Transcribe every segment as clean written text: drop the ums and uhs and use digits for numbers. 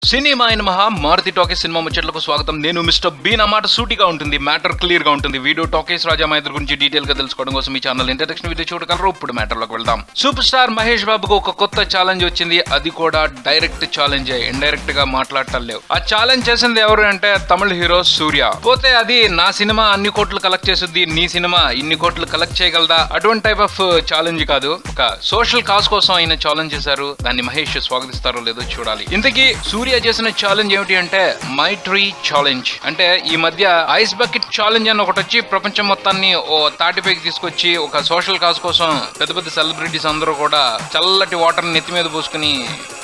Cinema అయిన మహా Maruti talkies cinema ముచ్చట్లకు స్వాగతం. నేను మిస్టర్ బీ. నా మాట సూటిగా ఉంటుంది, మ్యాటర్ క్లియర్ గా ఉంటుంది. వీడియో టాకీస్ రాజా మా ఇద్దరు గురించి డీటెయిల్ గా తెలుసుకోవడం కోసం ఈ ఛానల్ ఇంట్రడక్షన్ వీడియో చూడగలరు. ఇప్పుడు మ్యాటర్ లోకి వెళ్దాం. సూపర్ స్టార్ మహేష్ బాబుకు ఒక కొత్త ఛాలెంజ్ వచ్చింది. అది కూడా డైరెక్ట్ ఛాలెంజ్, ఇండైరెక్ట్ గా మాట్లాడటం లేవు. ఆ ఛాలెంజ్ చేసింది ఎవరు అంటే తమిళ హీరో సూర్య. పోతే అది నా సినిమా అన్ని కోట్లు కలెక్ట్ చేస్తుంది, నీ సినిమా ఇన్ని కోట్లు కలెక్ట్ చేయగలదా, అటువంటి టైప్ ఆఫ్ ఛాలెంజ్ కాదు. ఒక సోషల్ కాజ్ కోసం ఆయన ఛాలెంజ్ చేశారు. దాన్ని మహేష్ స్వాగతిస్తారో లేదో చూడాలి. ఇంతకీ సూర్య చేసిన ఛాలెంజ్ ఏమిటి అంటే మై ట్రీ ఛాలెంజ్. అంటే ఈ మధ్య ఐస్ బకెట్ ఛాలెంజ్ అని ఒకటి వచ్చి ప్రపంచం మొత్తాన్ని ఓ తాటిపైకి తీసుకొచ్చి ఒక సోషల్ కాజ్ కోసం పెద్ద పెద్ద సెలబ్రిటీస్ అందరూ కూడా చల్లటి వాటర్ నెత్తి మీద పోసుకుని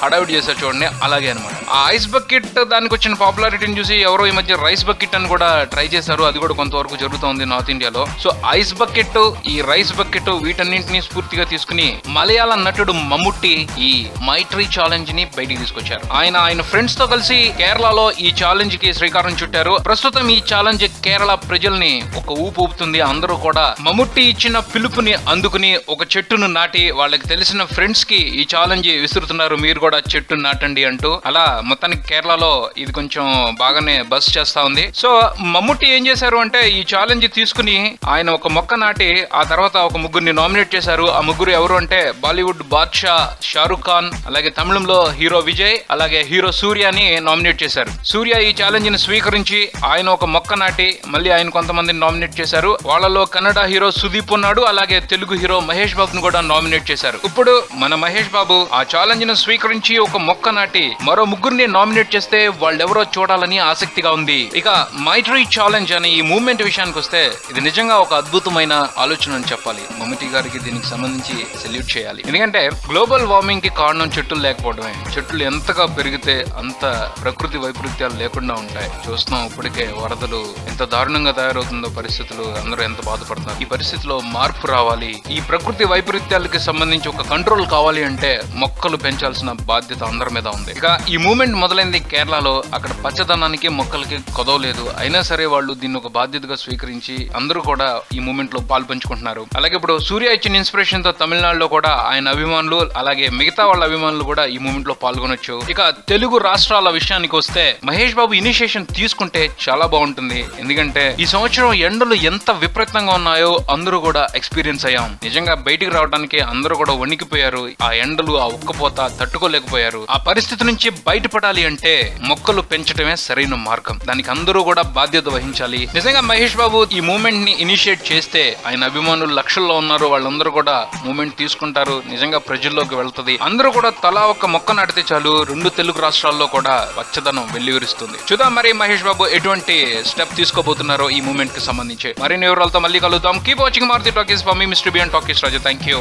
హడావిడి చేశారు చూడండి. అలాగే అనమాట ఆ ఐస్ బకెట్ దానికి వచ్చిన పాపులారిటీని చూసి ఎవరో ఈ మధ్య రైస్ బకెట్ అని కూడా ట్రై చేశారు. అది కూడా కొంతవరకు జరుగుతోంది నార్త్ ఇండియాలో. సో ఐస్ బకెట్, ఈ రైస్ బకెట్ వీటన్నింటినీ స్ఫూర్తిగా తీసుకుని మలయాళ నటుడు మమ్ముట్టి ఈ మై ట్రీ ఛాలెంజ్ ని బయటికి తీసుకొచ్చారు. ఆయన ఫ్రెండ్స్ తో కలిసి కేరళలో ఈ ఛాలెంజ్ కి శ్రీకారం చుట్టారు. ప్రస్తుతం ఈ ఛాలెంజ్ కేరళ ప్రజల్ని ఒక ఊపు ఊపుతుంది. అందరూ కూడా మమ్ముట్టి ఇచ్చిన పిలుపుని అందుకుని ఒక చెట్టును నాటి వాళ్ళకి తెలిసిన ఫ్రెండ్స్ కి ఈ ఛాలెంజ్ విసురుతున్నారు. మీరు కూడా చెట్టు నాటండి అంటూ. అలా మొత్తానికి కేరళలో ఇది కొంచెం బాగానే బస్ చేస్తా ఉంది. సో మమ్ముట్టి ఏం చేశారు అంటే ఈ ఛాలెంజ్ తీసుకుని ఆయన ఒక మొక్క నాటి ఆ తర్వాత ఒక ముగ్గురిని నామినేట్ చేశారు. ఆ ముగ్గురు ఎవరు అంటే బాలీవుడ్ బాద్షా షారుఖ్ ఖాన్, అలాగే తమిళంలో హీరో విజయ్, అలాగే హీరో సూర్యని నామినేట్ చేశారు. సూర్య ఈ ఛాలెంజ్ ని స్వీకరించి ఆయన ఒక మొక్క నాటి మళ్ళీ ఆయన కొంతమందిని నామినేట్ చేశారు. వాళ్ళలో కన్నడ హీరో సుదీప్ ఉన్నాడు, అలాగే తెలుగు హీరో మహేష్ బాబును కూడా నామినేట్ చేశారు. ఇప్పుడు మన మహేష్ బాబు ఆ ఛాలెంజ్ ను స్వీకరించి ఒక మొక్క నాటి మరో ముగ్గురిని నామినేట్ చేస్తే వాళ్ళెవరో చూడాలని ఆసక్తిగా ఉంది. ఇక మై ట్రీ ఛాలెంజ్ అనే ఈ మూవ్మెంట్ విషయానికి వస్తే ఇది నిజంగా ఒక అద్భుతమైన ఆలోచన అని చెప్పాలి. మమ్ముట్టి గారికి దీనికి సంబంధించి సెల్యూట్ చేయాలి. ఎందుకంటే గ్లోబల్ వార్మింగ్ కి కారణం చెట్లు లేకపోవడమే. చెట్లు ఎంతగా పెరిగితే అంత ప్రకృతి వైపరీత్యాలు లేకుండా ఉంటాయి. చూస్తున్నాం ఇప్పటికే వరదలు ఎంత దారుణంగా తయారవుతుందో పరిస్థితులు, అందరూ ఎంత బాధపడుతున్నారు. ఈ పరిస్థితిలో మార్పు రావాలి. ఈ ప్రకృతి వైపరీత్యాలకి సంబంధించి ఒక కంట్రోల్ కావాలి అంటే మొక్కలు పెంచాల్సిన బాధ్యత అందరి మీద ఉంది. ఇక ఈ మూవ్మెంట్ మొదలైంది కేరళలో. అక్కడ పచ్చదనానికి మొక్కలకి కొదవలేదు. అయినా సరే వాళ్ళు దీన్ని ఒక బాధ్యతగా స్వీకరించి అందరూ కూడా ఈ మూవ్మెంట్ లో పాలు పంచుకుంటున్నారు. అలాగే ఇప్పుడు సూర్య ఇచ్చిన ఇన్స్పిరేషన్ తో తమిళనాడులో కూడా ఆయన అభిమానులు అలాగే మిగతా వాళ్ళ అభిమానులు కూడా ఈ మూవ్మెంట్ లో పాల్గొనొచ్చు. ఇక తెలుగు రాష్ట్రాల విషయానికి వస్తే మహేష్ బాబు ఇనిషియేషన్ తీసుకుంటే చాలా బాగుంటుంది. ఎందుకంటే ఈ సంవత్సరం ఎండలు ఎంత విపరీతంగా ఉన్నాయో అందరూ కూడా ఎక్స్పీరియన్స్ అయ్యాం. నిజంగా బయటికి రావడానికి అందరూ కూడా వణికిపోయారు. ఆ ఎండలు, ఆ ఉక్కపోత తట్టుకోలేకపోయారు. ఆ పరిస్థితి నుంచి బయటపడాలి అంటే మొక్కలు పెంచడమే సరైన మార్గం. దానికి అందరూ కూడా బాధ్యత వహించాలి. నిజంగా మహేష్ బాబు ఈ మూవ్మెంట్ ని ఇనిషియేట్ చేస్తే ఆయన అభిమానులు లక్షల్లో ఉన్నారు. వాళ్ళందరూ కూడా మూవ్మెంట్ తీసుకుంటారు. నిజంగా ప్రజల్లోకి వెళ్తుంది. అందరూ కూడా తలా ఒక మొక్క నాటితే చాలు. రెండు తెలుగు రాష్ట్రాల్లో కూడా పచ్చదనం వెల్లివిరుస్తుంది. చూద్దాం మరి మహేష్ బాబు ఎటువంటి స్టెప్ తీసుకోబోతున్నారో ఈ మూవ్మెంట్ కి సంబంధించి. మరిన్ని వివరాలతో మళ్ళీ కలుద్దాం. Keep watching Maruthi talkies. For me mister B and talkies Raja. Thank you.